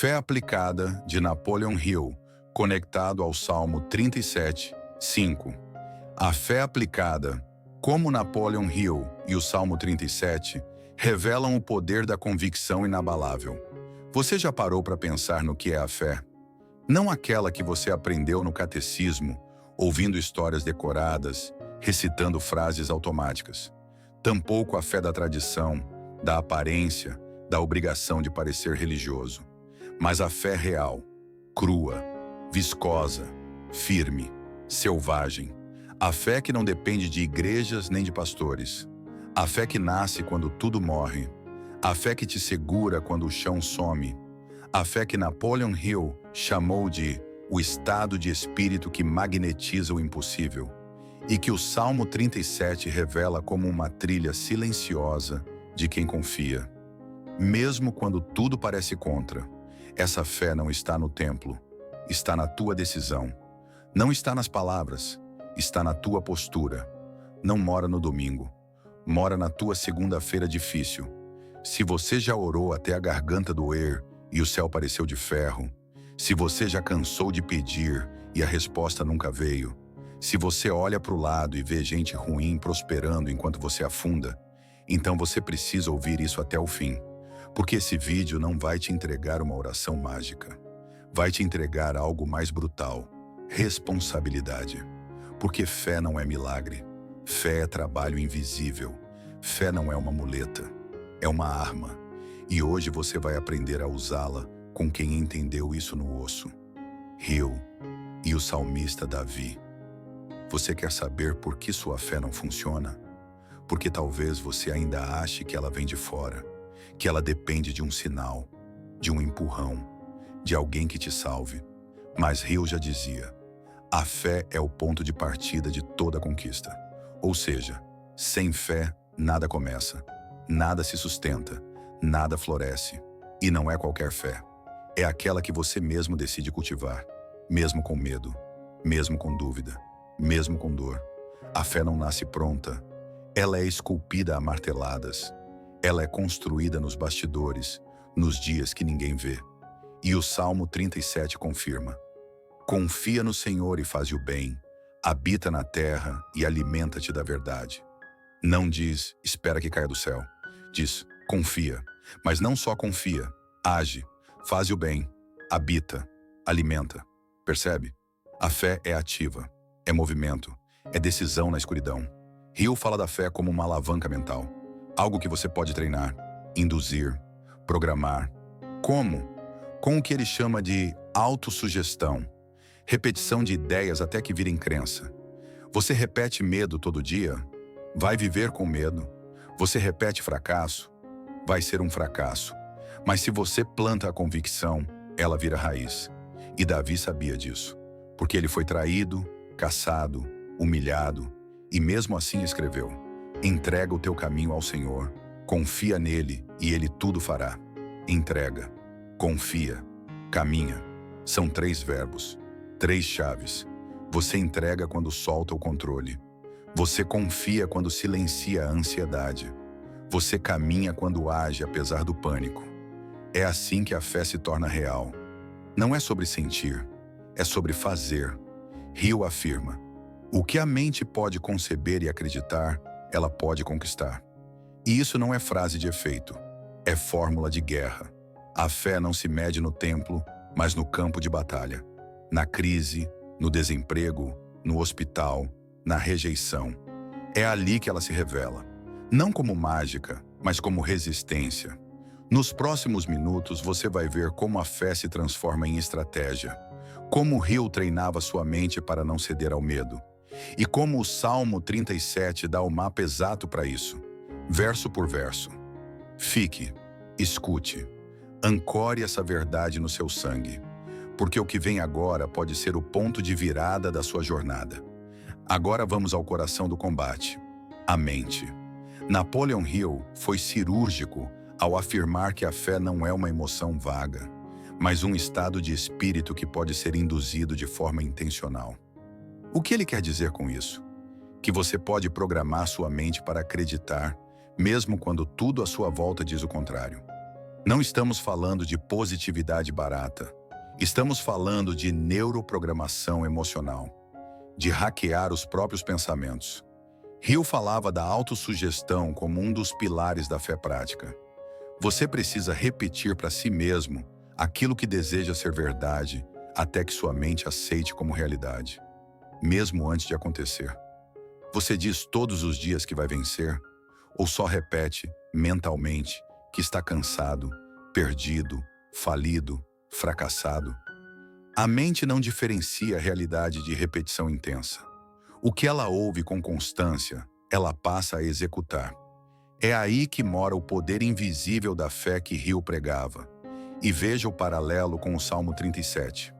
Fé aplicada, de Napoleon Hill, conectado ao Salmo 37, 5. A fé aplicada, como Napoleon Hill e o Salmo 37, revelam o poder da convicção inabalável. Você já parou para pensar no que é a fé? Não aquela que você aprendeu no catecismo, ouvindo histórias decoradas, recitando frases automáticas. Tampouco a fé da tradição, da aparência, da obrigação de parecer religioso. Mas a fé real, crua, viscosa, firme, selvagem. A fé que não depende de igrejas nem de pastores. A fé que nasce quando tudo morre. A fé que te segura quando o chão some. A fé que Napoleon Hill chamou de o estado de espírito que magnetiza o impossível e que o Salmo 37 revela como uma trilha silenciosa de quem confia. Mesmo quando tudo parece contra, essa fé não está no templo, está na tua decisão. Não está nas palavras, está na tua postura. Não mora no domingo, mora na tua segunda-feira difícil. Se você já orou até a garganta doer e o céu pareceu de ferro, se você já cansou de pedir e a resposta nunca veio, se você olha para o lado e vê gente ruim prosperando enquanto você afunda, então você precisa ouvir isso até o fim. Porque esse vídeo não vai te entregar uma oração mágica. Vai te entregar algo mais brutal: responsabilidade. Porque fé não é milagre. Fé é trabalho invisível. Fé não é uma muleta. É uma arma. E hoje você vai aprender a usá-la com quem entendeu isso no osso. Hill e o salmista Davi. Você quer saber por que sua fé não funciona? Porque talvez você ainda ache que ela vem de fora, que ela depende de um sinal, de um empurrão, de alguém que te salve. Mas Hill já dizia, a fé é o ponto de partida de toda conquista. Ou seja, sem fé, nada começa, nada se sustenta, nada floresce. E não é qualquer fé. É aquela que você mesmo decide cultivar, mesmo com medo, mesmo com dúvida, mesmo com dor. A fé não nasce pronta. Ela é esculpida a marteladas. Ela é construída nos bastidores, nos dias que ninguém vê. E o Salmo 37 confirma. Confia no Senhor e faz o bem. Habita na terra e alimenta-te da verdade. Não diz, espera que caia do céu. Diz, confia. Mas não só confia, age, faz o bem, habita, alimenta. Percebe? A fé é ativa, é movimento, é decisão na escuridão. Hill fala da fé como uma alavanca mental. Algo que você pode treinar, induzir, programar. Como? Com o que ele chama de autossugestão. Repetição de ideias até que virem crença. Você repete medo todo dia? Vai viver com medo. Você repete fracasso? Vai ser um fracasso. Mas se você planta a convicção, ela vira raiz. E Davi sabia disso. Porque ele foi traído, caçado, humilhado, e mesmo assim escreveu: entrega o teu caminho ao Senhor, confia nele e ele tudo fará. Entrega, confia, caminha. São 3 verbos, 3 chaves. Você entrega quando solta o controle. Você confia quando silencia a ansiedade. Você caminha quando age apesar do pânico. É assim que a fé se torna real. Não é sobre sentir, é sobre fazer. Hill afirma: o que a mente pode conceber e acreditar, ela pode conquistar. E isso não é frase de efeito, é fórmula de guerra. A fé não se mede no templo, mas no campo de batalha. Na crise, no desemprego, no hospital, na rejeição. É ali que ela se revela. Não como mágica, mas como resistência. Nos próximos minutos você vai ver como a fé se transforma em estratégia. Como Hill treinava sua mente para não ceder ao medo. E como o Salmo 37 dá o mapa exato para isso, verso por verso. Fique, escute, ancore essa verdade no seu sangue, porque o que vem agora pode ser o ponto de virada da sua jornada. Agora vamos ao coração do combate, a mente. Napoleon Hill foi cirúrgico ao afirmar que a fé não é uma emoção vaga, mas um estado de espírito que pode ser induzido de forma intencional. O que ele quer dizer com isso? Que você pode programar sua mente para acreditar, mesmo quando tudo à sua volta diz o contrário. Não estamos falando de positividade barata. Estamos falando de neuroprogramação emocional, de hackear os próprios pensamentos. Hill falava da autossugestão como um dos pilares da fé prática. Você precisa repetir para si mesmo aquilo que deseja ser verdade até que sua mente aceite como realidade, mesmo antes de acontecer. Você diz todos os dias que vai vencer, ou só repete mentalmente que está cansado, perdido, falido, fracassado? A mente não diferencia a realidade de repetição intensa. O que ela ouve com constância, ela passa a executar. É aí que mora o poder invisível da fé que Hill pregava. E veja o paralelo com o Salmo 37.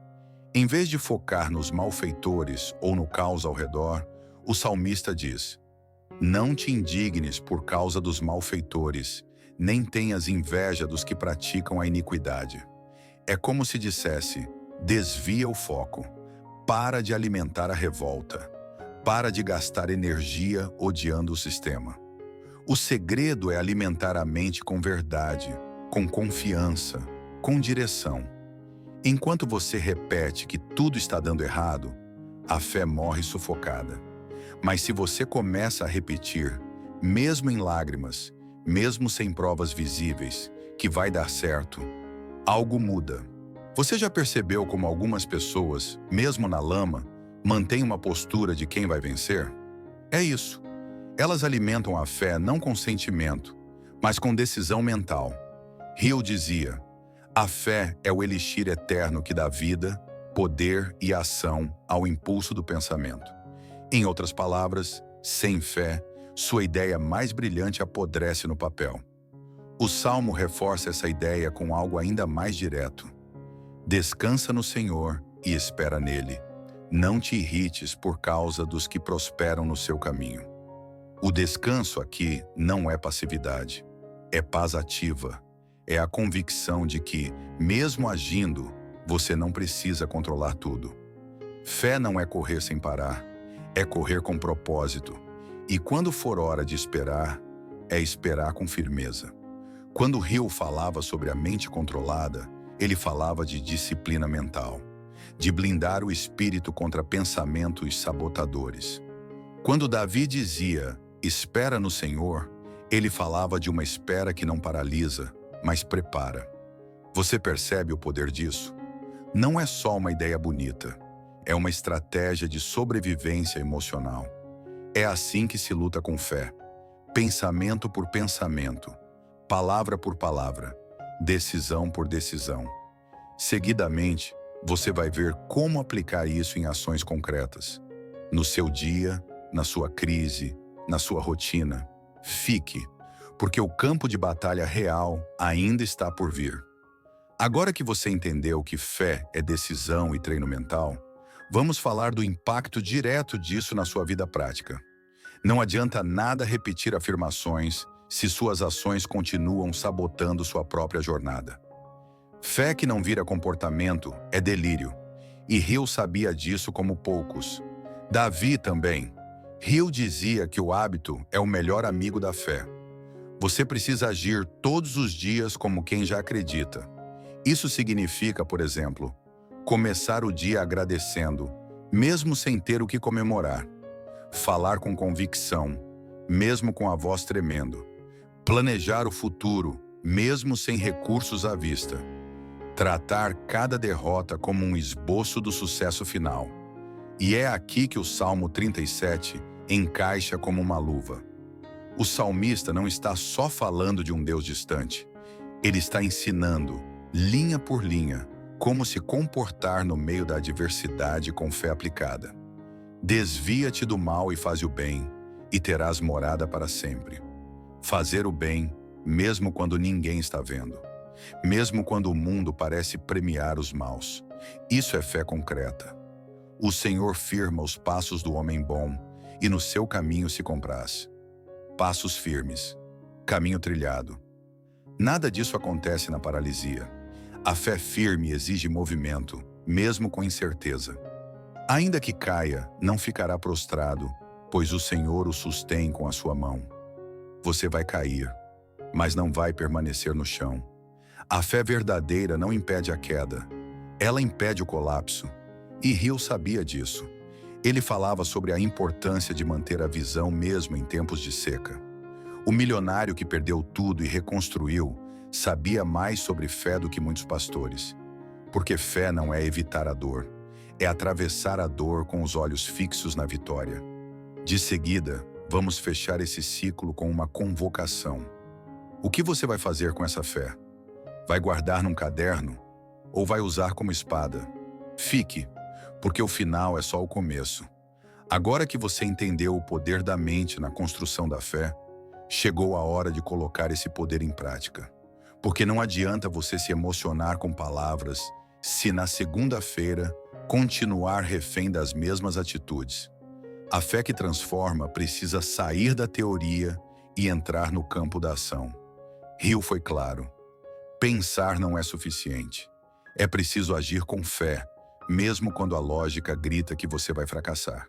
Em vez de focar nos malfeitores ou no caos ao redor, o salmista diz: não te indignes por causa dos malfeitores, nem tenhas inveja dos que praticam a iniquidade. É como se dissesse: desvia o foco, para de alimentar a revolta, para de gastar energia odiando o sistema. O segredo é alimentar a mente com verdade, com confiança, com direção. Enquanto você repete que tudo está dando errado, a fé morre sufocada. Mas se você começa a repetir, mesmo em lágrimas, mesmo sem provas visíveis, que vai dar certo, algo muda. Você já percebeu como algumas pessoas, mesmo na lama, mantêm uma postura de quem vai vencer? É isso. Elas alimentam a fé não com sentimento, mas com decisão mental. Hill dizia: a fé é o elixir eterno que dá vida, poder e ação ao impulso do pensamento. Em outras palavras, sem fé, sua ideia mais brilhante apodrece no papel. O Salmo reforça essa ideia com algo ainda mais direto. Descansa no Senhor e espera nele. Não te irrites por causa dos que prosperam no seu caminho. O descanso aqui não é passividade, é paz ativa. É a convicção de que, mesmo agindo, você não precisa controlar tudo. Fé não é correr sem parar, é correr com propósito. E quando for hora de esperar, é esperar com firmeza. Quando Hill falava sobre a mente controlada, ele falava de disciplina mental, de blindar o espírito contra pensamentos sabotadores. Quando Davi dizia, espera no Senhor, ele falava de uma espera que não paralisa, mas prepara. Você percebe o poder disso? Não é só uma ideia bonita, é uma estratégia de sobrevivência emocional. É assim que se luta com fé, pensamento por pensamento, palavra por palavra, decisão por decisão. Seguidamente, você vai ver como aplicar isso em ações concretas. No seu dia, na sua crise, na sua rotina. Fique, porque o campo de batalha real ainda está por vir. Agora que você entendeu que fé é decisão e treino mental, vamos falar do impacto direto disso na sua vida prática. Não adianta nada repetir afirmações se suas ações continuam sabotando sua própria jornada. Fé que não vira comportamento é delírio, e Hill sabia disso como poucos. Davi também. Hill dizia que o hábito é o melhor amigo da fé. Você precisa agir todos os dias como quem já acredita. Isso significa, por exemplo, começar o dia agradecendo, mesmo sem ter o que comemorar. Falar com convicção, mesmo com a voz tremendo. Planejar o futuro, mesmo sem recursos à vista. Tratar cada derrota como um esboço do sucesso final. E é aqui que o Salmo 37 encaixa como uma luva. O salmista não está só falando de um Deus distante. Ele está ensinando, linha por linha, como se comportar no meio da adversidade com fé aplicada. Desvia-te do mal e faz o bem, e terás morada para sempre. Fazer o bem, mesmo quando ninguém está vendo. Mesmo quando o mundo parece premiar os maus. Isso é fé concreta. O Senhor firma os passos do homem bom, e no seu caminho se compraz. Passos firmes, caminho trilhado. Nada disso acontece na paralisia. A fé firme exige movimento, mesmo com incerteza. Ainda que caia, não ficará prostrado, pois o Senhor o sustém com a sua mão. Você vai cair, mas não vai permanecer no chão. A fé verdadeira não impede a queda, ela impede o colapso. E Hill sabia disso. Ele falava sobre a importância de manter a visão mesmo em tempos de seca. O milionário que perdeu tudo e reconstruiu sabia mais sobre fé do que muitos pastores. Porque fé não é evitar a dor, é atravessar a dor com os olhos fixos na vitória. De seguida, vamos fechar esse ciclo com uma convocação. O que você vai fazer com essa fé? Vai guardar num caderno? Ou vai usar como espada? Fique, porque o final é só o começo. Agora que você entendeu o poder da mente na construção da fé, chegou a hora de colocar esse poder em prática. Porque não adianta você se emocionar com palavras se na segunda-feira continuar refém das mesmas atitudes. A fé que transforma precisa sair da teoria e entrar no campo da ação. Hill foi claro. Pensar não é suficiente. É preciso agir com fé, mesmo quando a lógica grita que você vai fracassar.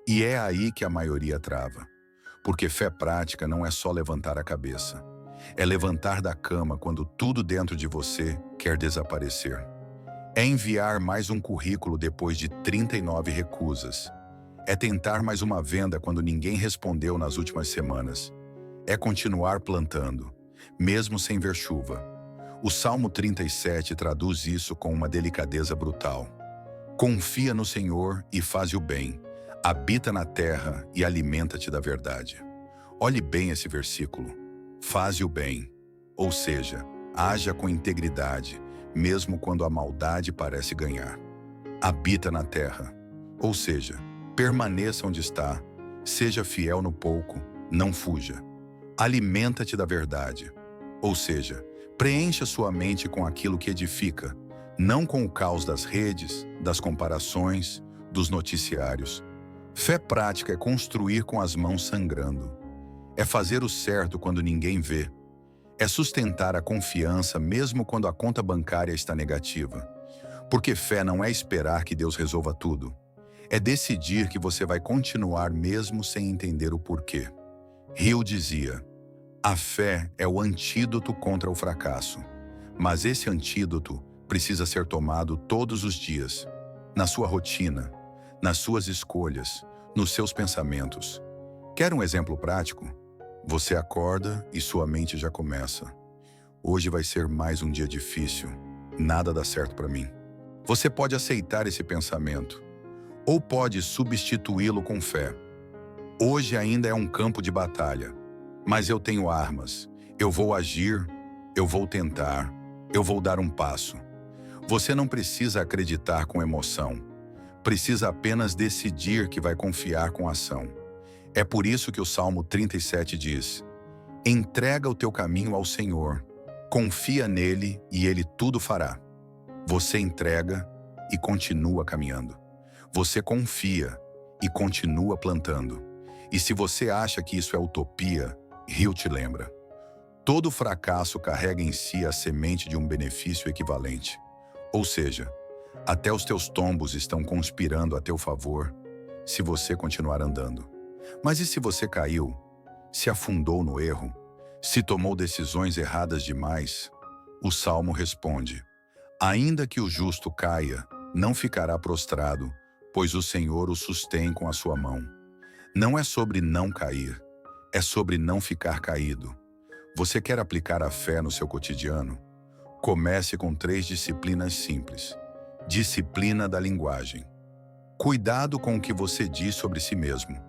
E é aí que a maioria trava. Porque fé prática não é só levantar a cabeça. É levantar da cama quando tudo dentro de você quer desaparecer. É enviar mais um currículo depois de 39 recusas. É tentar mais uma venda quando ninguém respondeu nas últimas semanas. É continuar plantando, mesmo sem ver chuva. O Salmo 37 traduz isso com uma delicadeza brutal. Confia no Senhor e faz o bem. Habita na terra e alimenta-te da verdade. Olhe bem esse versículo. Faz o bem, ou seja, haja com integridade, mesmo quando a maldade parece ganhar. Habita na terra, ou seja, permaneça onde está, seja fiel no pouco, não fuja. Alimenta-te da verdade, ou seja, preencha sua mente com aquilo que edifica, não com o caos das redes, das comparações, dos noticiários. Fé prática é construir com as mãos sangrando. É fazer o certo quando ninguém vê. É sustentar a confiança mesmo quando a conta bancária está negativa. Porque fé não é esperar que Deus resolva tudo. É decidir que você vai continuar mesmo sem entender o porquê. Hill dizia: a fé é o antídoto contra o fracasso. Mas esse antídoto precisa ser tomado todos os dias, na sua rotina, nas suas escolhas, nos seus pensamentos. Quer um exemplo prático? Você acorda e sua mente já começa. Hoje vai ser mais um dia difícil. Nada dá certo para mim. Você pode aceitar esse pensamento, ou pode substituí-lo com fé. Hoje ainda é um campo de batalha, mas eu tenho armas. Eu vou agir, eu vou tentar, eu vou dar um passo. Você não precisa acreditar com emoção. Precisa apenas decidir que vai confiar com ação. É por isso que o Salmo 37 diz: entrega o teu caminho ao Senhor, confia nele e ele tudo fará. Você entrega e continua caminhando. Você confia e continua plantando. E se você acha que isso é utopia, Hill te lembra. Todo fracasso carrega em si a semente de um benefício equivalente. Ou seja, até os teus tombos estão conspirando a teu favor se você continuar andando. Mas e se você caiu, se afundou no erro, se tomou decisões erradas demais? O Salmo responde: ainda que o justo caia, não ficará prostrado, pois o Senhor o sustém com a sua mão. Não é sobre não cair, é sobre não ficar caído. Você quer aplicar a fé no seu cotidiano? Comece com 3 disciplinas simples. Disciplina da linguagem. Cuidado com o que você diz sobre si mesmo.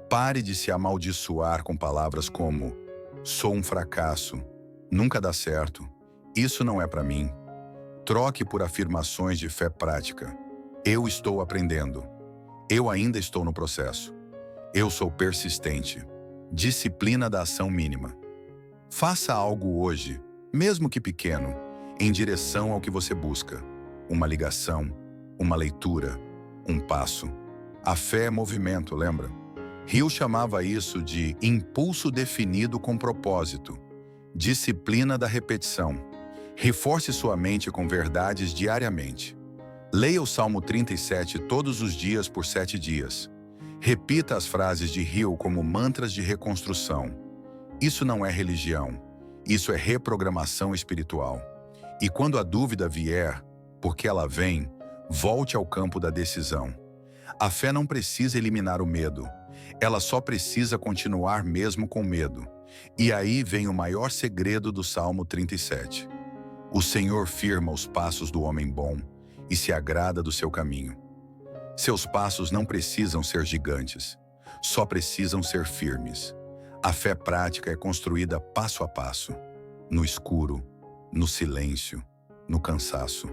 Pare de se amaldiçoar com palavras como: sou um fracasso, nunca dá certo, isso não é para mim. Troque por afirmações de fé prática. Eu estou aprendendo. Eu ainda estou no processo. Eu sou persistente. Disciplina da ação mínima. Faça algo hoje, mesmo que pequeno, em direção ao que você busca. Uma ligação, uma leitura, um passo. A fé é movimento, lembra? Hill chamava isso de impulso definido com propósito. Disciplina da repetição. Reforce sua mente com verdades diariamente. Leia o Salmo 37 todos os dias por 7 dias. Repita as frases de Hill como mantras de reconstrução. Isso não é religião. Isso é reprogramação espiritual. E quando a dúvida vier, porque ela vem, volte ao campo da decisão. A fé não precisa eliminar o medo. Ela só precisa continuar mesmo com medo. E aí vem o maior segredo do Salmo 37. O Senhor firma os passos do homem bom e se agrada do seu caminho. Seus passos não precisam ser gigantes, só precisam ser firmes. A fé prática é construída passo a passo, no escuro, no silêncio, no cansaço.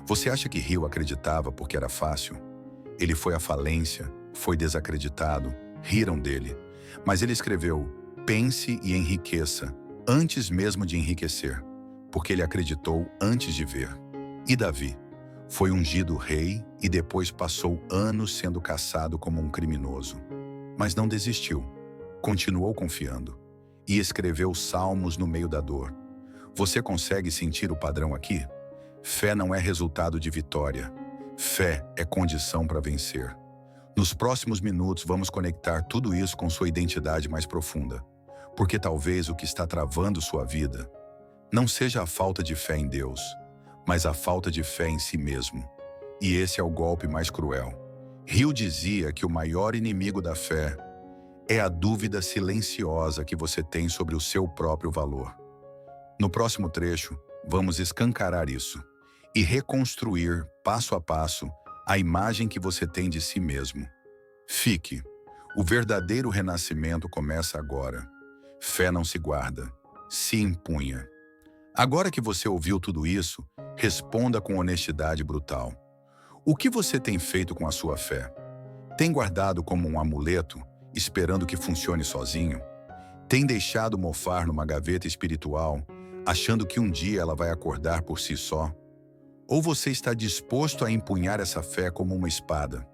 Você acha que Hill acreditava porque era fácil? Ele foi à falência, foi desacreditado, riram dele. Mas ele escreveu: pense e enriqueça, antes mesmo de enriquecer, porque ele acreditou antes de ver. E Davi? Foi ungido rei e depois passou anos sendo caçado como um criminoso. Mas não desistiu, continuou confiando e escreveu salmos no meio da dor. Você consegue sentir o padrão aqui? Fé não é resultado de vitória. Fé é condição para vencer. Nos próximos minutos vamos conectar tudo isso com sua identidade mais profunda. Porque talvez o que está travando sua vida não seja a falta de fé em Deus, mas a falta de fé em si mesmo. E esse é o golpe mais cruel. Hill dizia que o maior inimigo da fé é a dúvida silenciosa que você tem sobre o seu próprio valor. No próximo trecho, vamos escancarar isso e reconstruir, passo a passo, a imagem que você tem de si mesmo. Fique. O verdadeiro renascimento começa agora. Fé não se guarda, se empunha. Agora que você ouviu tudo isso, responda com honestidade brutal. O que você tem feito com a sua fé? Tem guardado como um amuleto, esperando que funcione sozinho? Tem deixado mofar numa gaveta espiritual, achando que um dia ela vai acordar por si só? Ou você está disposto a empunhar essa fé como uma espada?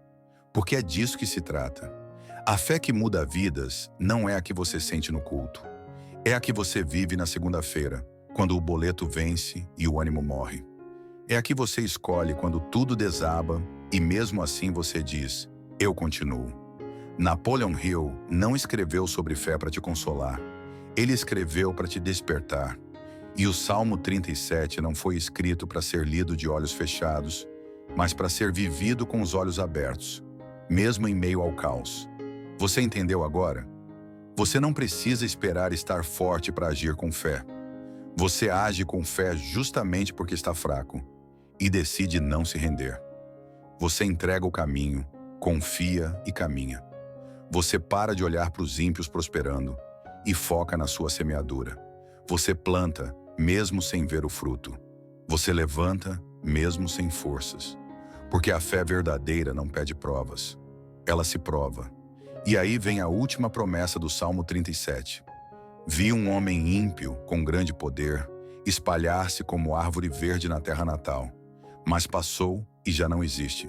Porque é disso que se trata. A fé que muda vidas não é a que você sente no culto. É a que você vive na segunda-feira, quando o boleto vence e o ânimo morre. É a que você escolhe quando tudo desaba e mesmo assim você diz: eu continuo. Napoleon Hill não escreveu sobre fé para te consolar. Ele escreveu para te despertar. E o Salmo 37 não foi escrito para ser lido de olhos fechados, mas para ser vivido com os olhos abertos, mesmo em meio ao caos. Você entendeu agora? Você não precisa esperar estar forte para agir com fé. Você age com fé justamente porque está fraco e decide não se render. Você entrega o caminho, confia e caminha. Você para de olhar para os ímpios prosperando e foca na sua semeadura. Você planta, mesmo sem ver o fruto. Você levanta, mesmo sem forças. Porque a fé verdadeira não pede provas. Ela se prova. E aí vem a última promessa do Salmo 37. Vi um homem ímpio, com grande poder, espalhar-se como árvore verde na terra natal. Mas passou e já não existe.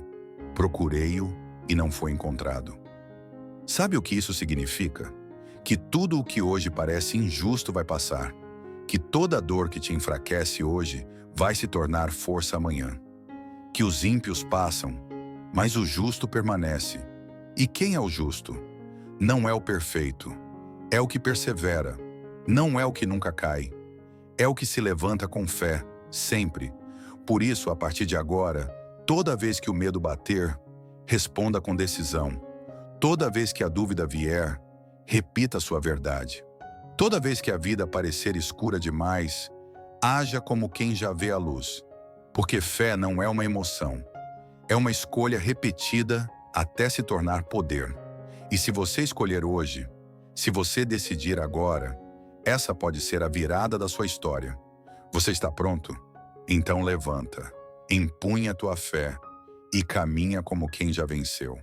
Procurei-o e não foi encontrado. Sabe o que isso significa? Que tudo o que hoje parece injusto vai passar. Que toda dor que te enfraquece hoje vai se tornar força amanhã. Que os ímpios passam, mas o justo permanece. E quem é o justo? Não é o perfeito. É o que persevera. Não é o que nunca cai. É o que se levanta com fé, sempre. Por isso, a partir de agora, toda vez que o medo bater, responda com decisão. Toda vez que a dúvida vier, repita a sua verdade. Toda vez que a vida parecer escura demais, haja como quem já vê a luz. Porque fé não é uma emoção. É uma escolha repetida até se tornar poder. E se você escolher hoje, se você decidir agora, essa pode ser a virada da sua história. Você está pronto? Então levanta, empunha a tua fé e caminha como quem já venceu.